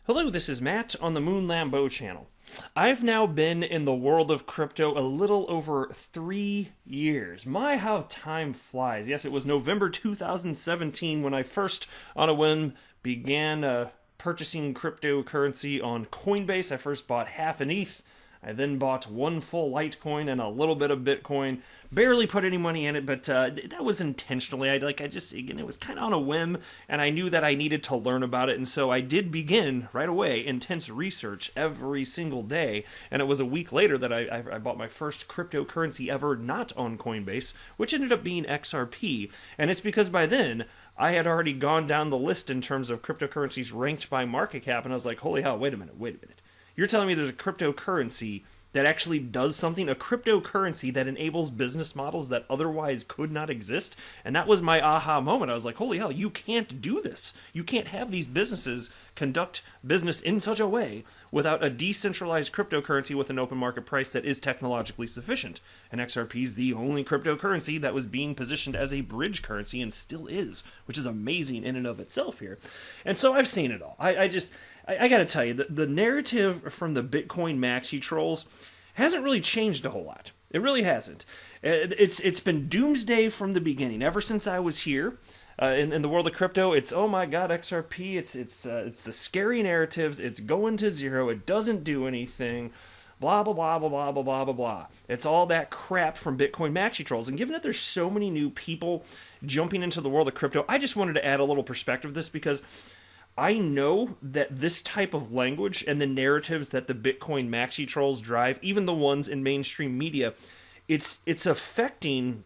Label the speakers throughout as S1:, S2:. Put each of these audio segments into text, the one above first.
S1: Hello, this is Matt on the Moon Lambeau channel. I've now been in the world of crypto a little over 3 years. My, how time flies. Yes, it was November 2017 when I first, on a whim, began purchasing cryptocurrency on Coinbase. I first bought half an ETH. I then bought one full Litecoin and a little bit of Bitcoin. Barely put any money in it, but that was intentionally. It was kind of on a whim, and I knew that I needed to learn about it, and so I did begin right away intense research every single day. And it was a week later that I bought my first cryptocurrency ever not on Coinbase, which ended up being XRP. And it's because by then I had already gone down the list in terms of cryptocurrencies ranked by market cap, and I was like, holy hell, wait a minute. You're telling me there's a cryptocurrency that actually does something, a cryptocurrency that enables business models that otherwise could not exist? And that was my aha moment. I was like, holy hell, you can't do this. You can't have these businesses conduct business in such a way without a decentralized cryptocurrency with an open market price that is technologically sufficient. And XRP is the only cryptocurrency that was being positioned as a bridge currency and still is, which is amazing in and of itself here. And so I've seen it all. I got to tell you, the narrative from the Bitcoin maxi trolls hasn't really changed a whole lot. It really hasn't. It's been doomsday from the beginning. Ever since I was here in the world of crypto, it's, oh my god, XRP, it's the scary narratives, it's going to zero, it doesn't do anything, blah, blah, blah, blah, blah, blah, blah, blah, blah. It's all that crap from Bitcoin maxi trolls. And given that there's so many new people jumping into the world of crypto, I just wanted to add a little perspective to this because I know that this type of language and the narratives that the Bitcoin maxi trolls drive, even the ones in mainstream media, it's affecting,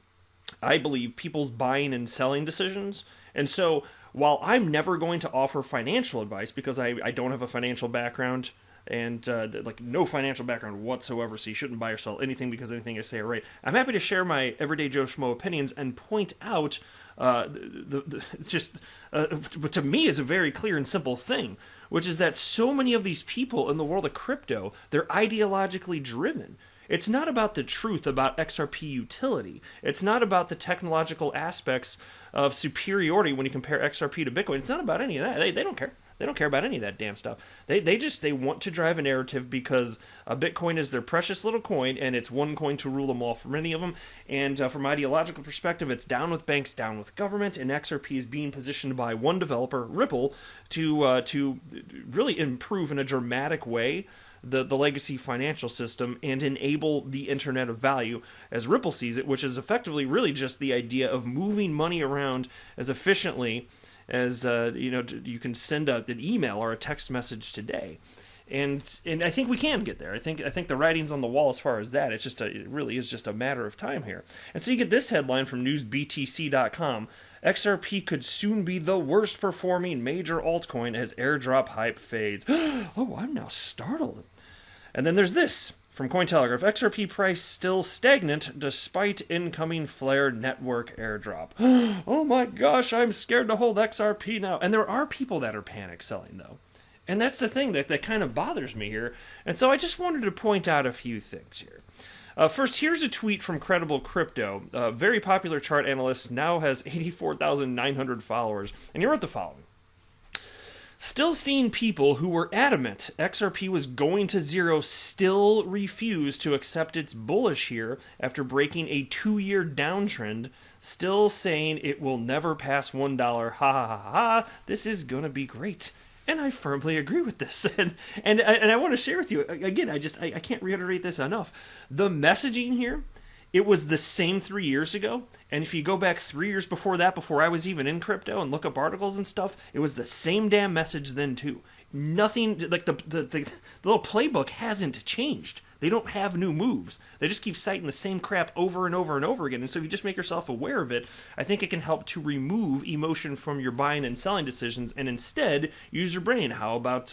S1: I believe, people's buying and selling decisions. And so while I'm never going to offer financial advice because I don't have a financial background and no financial background whatsoever, so you shouldn't buy or sell anything because anything I say are right, I'm happy to share my everyday Joe Schmo opinions and point out what to me is a very clear and simple thing, which is that so many of these people in the world of crypto, they're ideologically driven. It's not about the truth about XRP utility. It's not about the technological aspects of superiority when you compare XRP to Bitcoin. It's not about any of that. They don't care. They don't care about any of that damn stuff. They want to drive a narrative because Bitcoin is their precious little coin, and it's one coin to rule them all for many of them. And from an ideological perspective, it's down with banks, down with government, and XRP is being positioned by one developer, Ripple, to really improve in a dramatic way the legacy financial system and enable the Internet of Value as Ripple sees it, which is effectively really just the idea of moving money around as efficiently as you can send an email or a text message today. And I think we can get there. I think the writing's on the wall as far as that. It really is just a matter of time here. And so you get this headline from newsbtc.com. XRP could soon be the worst performing major altcoin as airdrop hype fades. Oh, I'm now startled. And then there's this from Cointelegraph. XRP price still stagnant despite incoming Flare network airdrop. Oh my gosh, I'm scared to hold XRP now. And there are people that are panic selling though. And that's the thing that kind of bothers me here. And so I just wanted to point out a few things here. First, here's a tweet from Credible Crypto. A very popular chart analyst, now has 84,900 followers. And he wrote the following. Still seeing people who were adamant XRP was going to zero still refuse to accept it's bullish here after breaking a 2-year downtrend, still saying it will never pass $1. Ha ha ha ha, this is going to be great. And I firmly agree with this. And I want to share with you, again, I can't reiterate this enough. The messaging here, it was the same 3 years ago. And if you go back 3 years before that, before I was even in crypto and look up articles and stuff, it was the same damn message then too. Nothing, like the little playbook hasn't changed. They don't have new moves. They just keep citing the same crap over and over and over again. And so if you just make yourself aware of it, I think it can help to remove emotion from your buying and selling decisions and instead use your brain. How about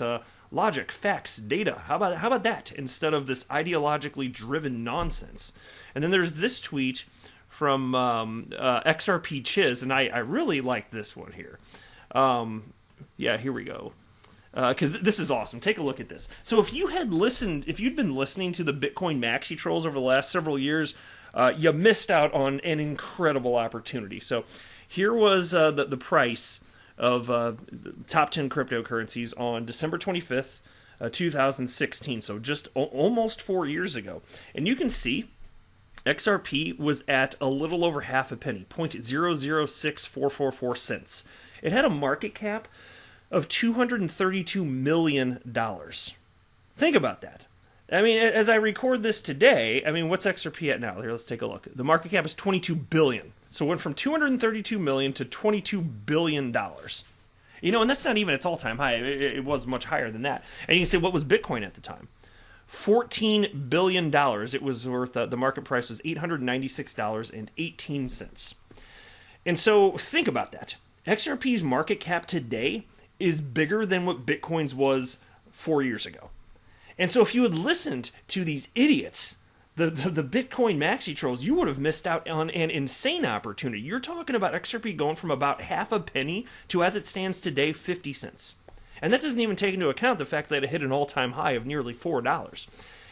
S1: logic, facts, data? How about that instead of this ideologically driven nonsense? And then there's this tweet from XRP Chiz, and I really like this one here. Yeah, here we go. Because this is awesome. Take a look at this. So if you'd been listening to the Bitcoin maxi trolls over the last several years, you missed out on an incredible opportunity. So here was the price of top 10 cryptocurrencies on December 25th, 2016. So just almost 4 years ago. And you can see XRP was at a little over half a penny, 0.006444 cents. It had a market cap of $232 million. Think about that. I mean, as I record this today, I mean, what's XRP at now? Here, let's take a look. The market cap is $22 billion. So it went from $232 million to $22 billion. You know, and that's not even its all-time high. It was much higher than that. And you can say, what was Bitcoin at the time? $14 billion. It was worth, the market price was $896.18. And so think about that. XRP's market cap today is bigger than what Bitcoin's was 4 years ago. And so if you had listened to these idiots, the Bitcoin maxi trolls, you would have missed out on an insane opportunity. You're talking about XRP going from about half a penny to, as it stands today, 50 cents. And that doesn't even take into account the fact that it hit an all-time high of nearly $4.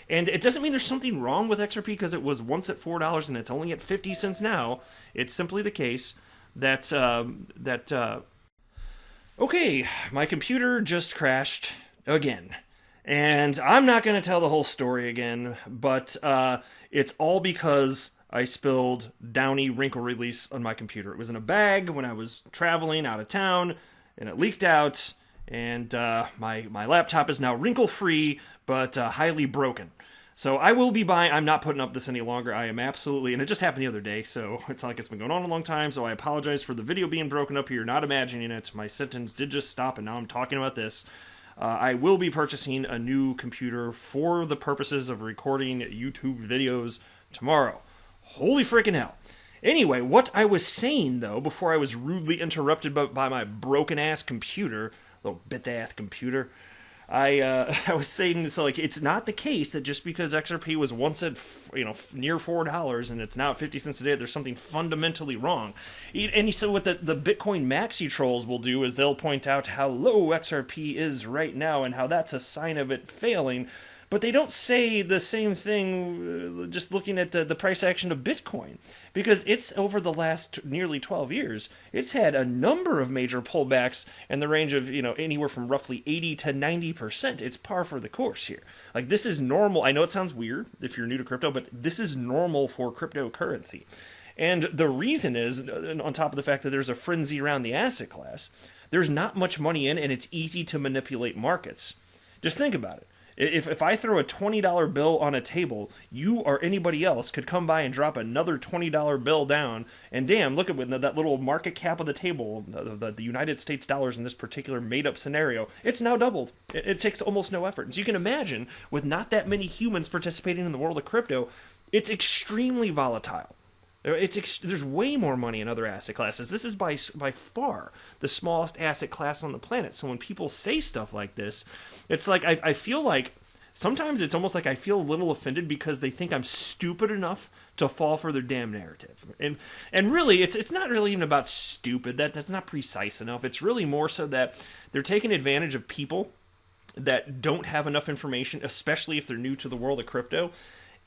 S1: And it doesn't mean there's something wrong with XRP because it was once at $4 and it's only at 50 cents now. It's simply the case that, okay, my computer just crashed again. And I'm not going to tell the whole story again, but it's all because I spilled Downy wrinkle release on my computer. It was in a bag when I was traveling out of town, and it leaked out, and my laptop is now wrinkle-free, but highly broken. So I will be buying. I'm not putting up this any longer. I am absolutely, and it just happened the other day, so it's not like it's been going on a long time, so I apologize for the video being broken up here. Not imagining it. My sentence did just stop, and now I'm talking about this. I will be purchasing a new computer for the purposes of recording YouTube videos tomorrow. Holy freaking hell. Anyway, what I was saying, though, before I was rudely interrupted by my broken-ass computer, little bit-ass computer, I was saying, so like, it's not the case that just because XRP was once at, near $4 and it's now at 50 cents a day, there's something fundamentally wrong. And so what the Bitcoin maxi trolls will do is they'll point out how low XRP is right now and how that's a sign of it failing. But they don't say the same thing just looking at the price action of Bitcoin. Because it's, over the last nearly 12 years, it's had a number of major pullbacks in the range of, anywhere from roughly 80 to 90%. It's par for the course here. Like, this is normal. I know it sounds weird if you're new to crypto, but this is normal for cryptocurrency. And the reason is, on top of the fact that there's a frenzy around the asset class, there's not much money in, and it's easy to manipulate markets. Just think about it. If I throw a $20 bill on a table, you or anybody else could come by and drop another $20 bill down, and damn, look at that little market cap of the table, the United States dollars in this particular made-up scenario, it's now doubled. It takes almost no effort. And so you can imagine, with not that many humans participating in the world of crypto, it's extremely volatile. There's way more money in other asset classes. This is by far the smallest asset class on the planet. So when people say stuff like this, it's like I feel like sometimes it's almost like I feel a little offended because they think I'm stupid enough to fall for their damn narrative. And really, it's not really even about stupid. That's not precise enough. It's really more so that they're taking advantage of people that don't have enough information, especially if they're new to the world of crypto.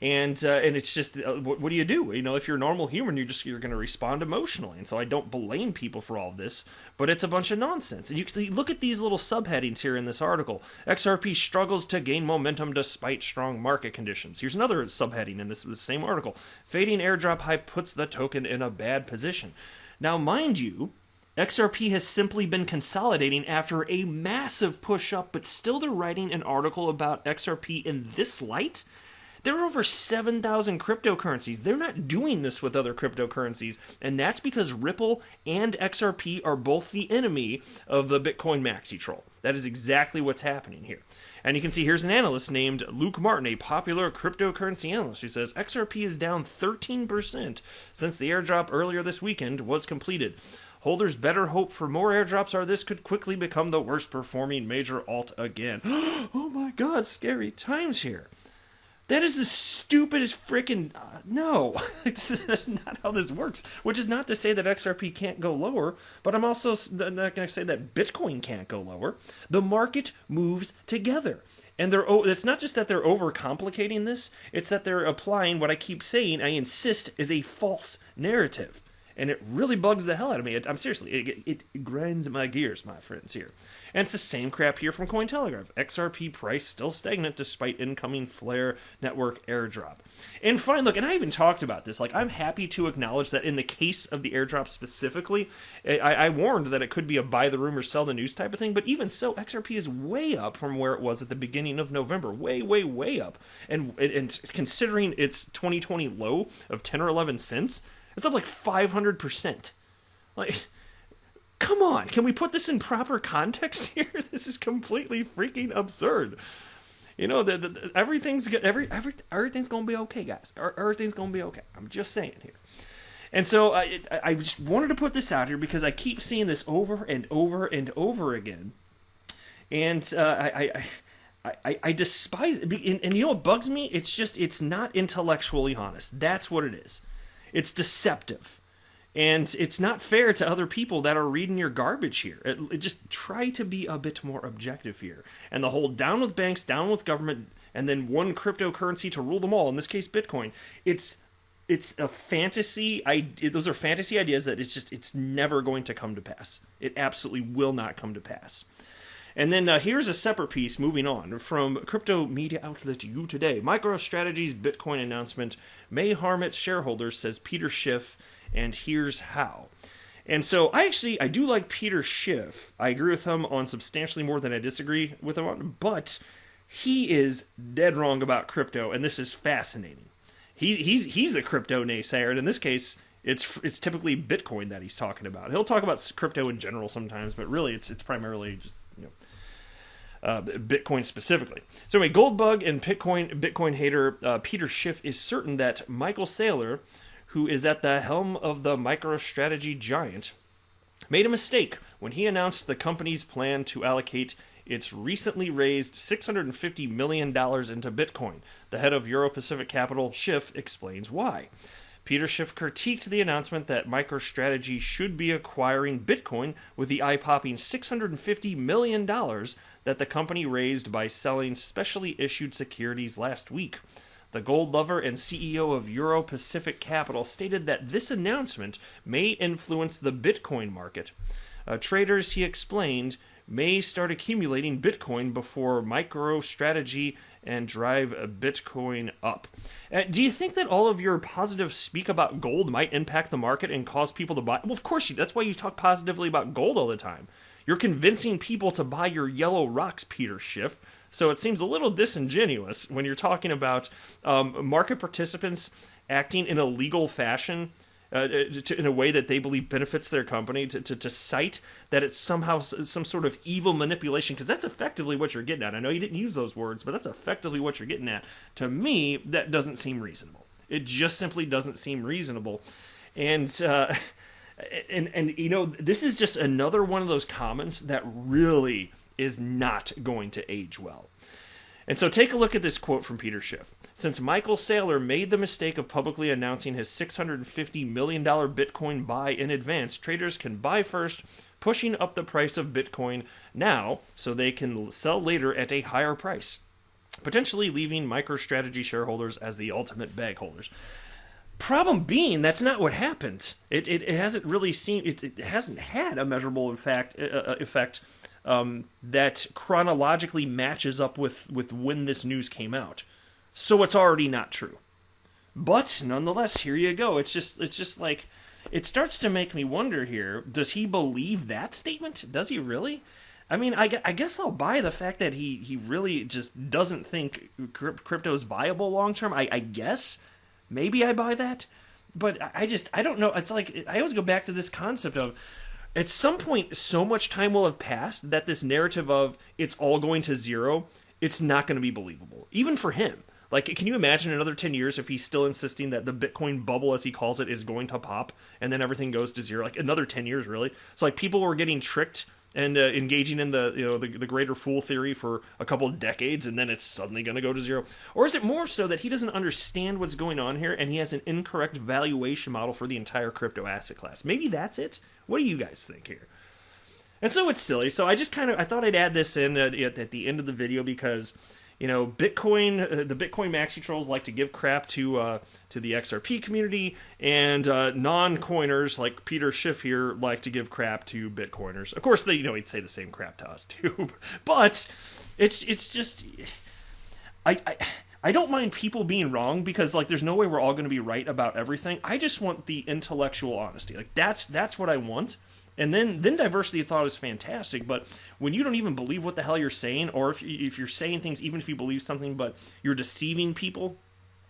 S1: And it's just, what do you do? If you're a normal human, you're going to respond emotionally. And so I don't blame people for all of this, but it's a bunch of nonsense. And you can see, look at these little subheadings here in this article. XRP struggles to gain momentum despite strong market conditions. Here's another subheading in this same article. Fading airdrop hype puts the token in a bad position. Now, mind you, XRP has simply been consolidating after a massive push up, but still they're writing an article about XRP in this light? There are over 7,000 cryptocurrencies. They're not doing this with other cryptocurrencies, and that's because Ripple and XRP are both the enemy of the Bitcoin maxi troll. That is exactly what's happening here. And you can see here's an analyst named Luke Martin, a popular cryptocurrency analyst, who says XRP is down 13% since the airdrop earlier this weekend was completed. Holders better hope for more airdrops or this could quickly become the worst performing major alt again. Oh my god, scary times here. That is the stupidest freaking... no, that's not how this works. Which is not to say that XRP can't go lower, but I'm also not going to say that Bitcoin can't go lower. The market moves together. And it's not just that they're overcomplicating this, it's that they're applying what I keep saying, I insist, is a false narrative. And it really bugs the hell out of me. I'm seriously, it grinds my gears, my friends, here. And it's the same crap here from Cointelegraph. XRP price still stagnant despite incoming Flare network airdrop. And fine, look, and I even talked about this. Like, I'm happy to acknowledge that in the case of the airdrop specifically, I warned that it could be a buy the rumor, sell the news type of thing. But even so, XRP is way up from where it was at the beginning of November. Way, way, way up. And considering its 2020 low of 10 or 11 cents, it's up like 500%. Like, come on, can we put this in proper context here? This is completely freaking absurd. You know, everything's gonna be okay, guys. Everything's gonna be okay. I'm just saying here. And so I just wanted to put this out here because I keep seeing this over and over and over again, and I despise it. And you know what bugs me? It's not intellectually honest. That's what it is. It's deceptive. And it's not fair to other people that are reading your garbage here. Just try to be a bit more objective here. And the whole down with banks, down with government, and then one cryptocurrency to rule them all, in this case Bitcoin, it's a fantasy. Those are fantasy ideas that it's never going to come to pass. It absolutely will not come to pass. And then here's a separate piece, moving on, from crypto media outlet You Today. MicroStrategy's Bitcoin announcement may harm its shareholders, says Peter Schiff, and here's how. And so I do like Peter Schiff. I agree with him on substantially more than I disagree with him on, but he is dead wrong about crypto, and this is fascinating. He's a crypto naysayer, and in this case, it's typically Bitcoin that he's talking about. He'll talk about crypto in general sometimes, but really it's primarily just Bitcoin specifically. So anyway, Goldbug and Bitcoin hater Peter Schiff is certain that Michael Saylor, who is at the helm of the MicroStrategy giant, made a mistake when he announced the company's plan to allocate its recently raised $650 million into Bitcoin. The head of Euro-Pacific Capital, Schiff, explains why. Peter Schiff critiqued the announcement that MicroStrategy should be acquiring Bitcoin with the eye-popping $650 million that the company raised by selling specially issued securities last week. The gold lover and CEO of Euro-Pacific Capital stated that this announcement may influence the Bitcoin market. Traders, he explained, may start accumulating Bitcoin before MicroStrategy and drive Bitcoin up. Do you think that all of your positive speak about gold might impact the market and cause people to buy? Well, of course, that's why you talk positively about gold all the time. You're convincing people to buy your yellow rocks, Peter Schiff. So it seems a little disingenuous when you're talking about market participants acting in a legal fashion in a way that they believe benefits their company, to cite that it's somehow some sort of evil manipulation, because that's effectively what you're getting at. I know you didn't use those words, but that's effectively what you're getting at. To me, that doesn't seem reasonable. It just simply doesn't seem reasonable. And you know, this is just another one of those comments that really is not going to age well. And so take a look at this quote from Peter Schiff. Since Michael Saylor made the mistake of publicly announcing his $650 million Bitcoin buy in advance, traders can buy first, pushing up the price of Bitcoin now so they can sell later at a higher price, potentially leaving MicroStrategy shareholders as the ultimate bag holders. Problem being, that's not what happened. It hasn't really seen, it hasn't had a measurable effect that chronologically matches up with when this news came out. So it's already not true. But nonetheless, here you go. It's just like, it starts to make me wonder here, does he believe that statement? Does he really? I mean, I guess I'll buy the fact that he really just doesn't think crypto is viable long term. I guess. Maybe I buy that. But I don't know. It's like, I always go back to this concept of, at some point, so much time will have passed that this narrative of it's all going to zero, it's not going to be believable. Even for him. Like, can you imagine another 10 years if he's still insisting that the Bitcoin bubble, as he calls it, is going to pop, and then everything goes to zero? Like, another 10 years, really? So, like, people were getting tricked and engaging in the greater fool theory for a couple of decades, and then it's suddenly going to go to zero? Or is it more so that he doesn't understand what's going on here, and he has an incorrect valuation model for the entire crypto asset class? Maybe that's it? What do you guys think here? And so it's silly. So I thought I'd add this in at the end of the video because, Bitcoin, the Bitcoin maxi trolls like to give crap to the XRP community, and non-coiners like Peter Schiff here like to give crap to Bitcoiners. Of course, he'd say the same crap to us too, but it's just I don't mind people being wrong, because there's no way we're all going to be right about everything. I just want the intellectual honesty. That's what I want. And then diversity of thought is fantastic, but when you don't even believe what the hell you're saying, or if you're saying things, even if you believe something, but you're deceiving people,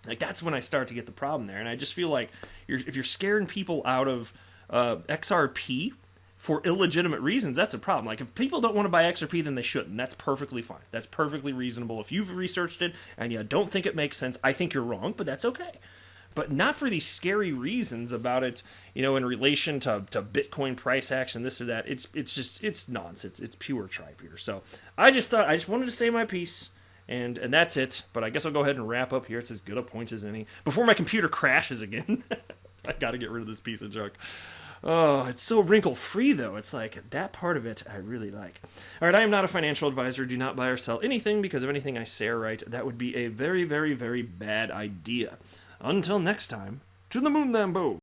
S1: that's when I start to get the problem there. And I just feel like if you're scaring people out of XRP for illegitimate reasons, that's a problem. If people don't want to buy XRP, then they shouldn't. That's perfectly fine. That's perfectly reasonable. If you've researched it and you don't think it makes sense, I think you're wrong, but that's okay. But not for these scary reasons about it, in relation to Bitcoin price action, this or that. It's nonsense. It's pure tripe here. So I just wanted to say my piece, and that's it. But I guess I'll go ahead and wrap up here. It's as good a point as any. Before my computer crashes again, I got to get rid of this piece of junk. Oh, it's so wrinkle-free, though. It's that part of it I really like. All right, I am not a financial advisor. Do not buy or sell anything, because if anything I say or write, that would be a very, very, very bad idea. Until next time, to the moon, Lambo!